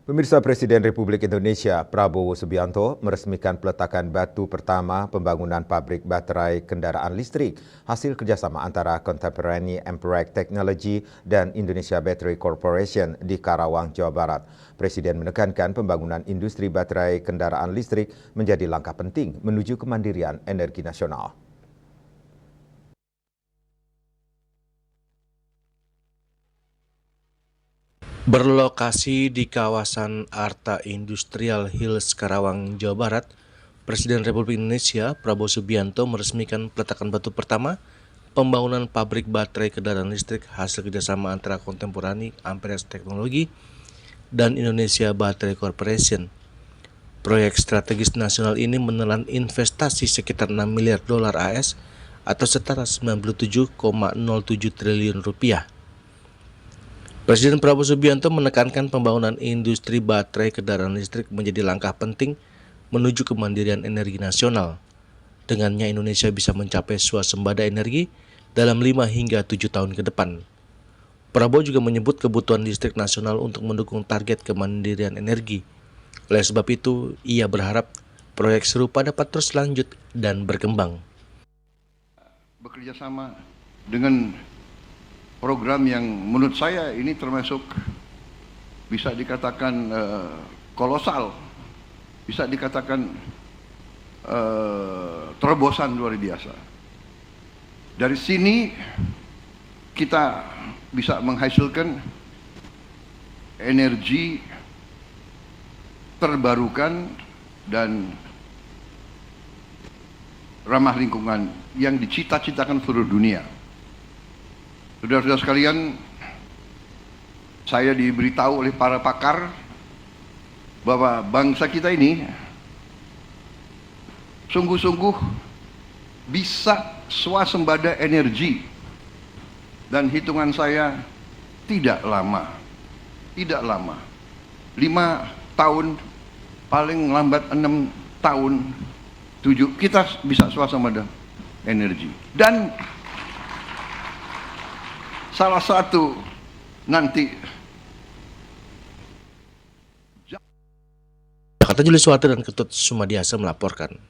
Pemirsa, Presiden Republik Indonesia Prabowo Subianto meresmikan peletakan batu pertama pembangunan pabrik baterai kendaraan listrik hasil kerjasama antara Contemporary Amperage Technology dan Indonesia Battery Corporation di Karawang, Jawa Barat. Presiden menekankan pembangunan industri baterai kendaraan listrik menjadi langkah penting menuju kemandirian energi nasional. Berlokasi di kawasan Arta Industrial Hills, Karawang, Jawa Barat, Presiden Republik Indonesia Prabowo Subianto meresmikan peletakan batu pertama pembangunan pabrik baterai kendaraan listrik hasil kerjasama antara Contemporary Amperage Technology dan Indonesia Battery Corporation. Proyek strategis nasional ini menelan investasi sekitar 6 miliar dolar AS atau setara 97,07 triliun rupiah. Presiden Prabowo Subianto menekankan pembangunan industri baterai kendaraan listrik menjadi langkah penting menuju kemandirian energi nasional. Dengannya Indonesia bisa mencapai swasembada energi dalam 5 hingga 7 tahun ke depan. Prabowo juga menyebut kebutuhan listrik nasional untuk mendukung target kemandirian energi. Oleh sebab itu, ia berharap proyek serupa dapat terus lanjut dan berkembang. Bekerja sama dengan program yang menurut saya ini termasuk bisa dikatakan kolosal, bisa dikatakan terobosan luar biasa. Dari sini kita bisa menghasilkan energi terbarukan dan ramah lingkungan yang dicita-citakan seluruh dunia. Saudara-saudara sekalian, saya diberitahu oleh para pakar bahwa bangsa kita ini sungguh-sungguh bisa swasembada energi, dan hitungan saya tidak lama, 5 tahun, paling lambat 6 tahun, 7, kita bisa swasembada energi. Dan salah satu nanti Jakarta, Julius Suwati dan Ketut Sumadiasa melaporkan.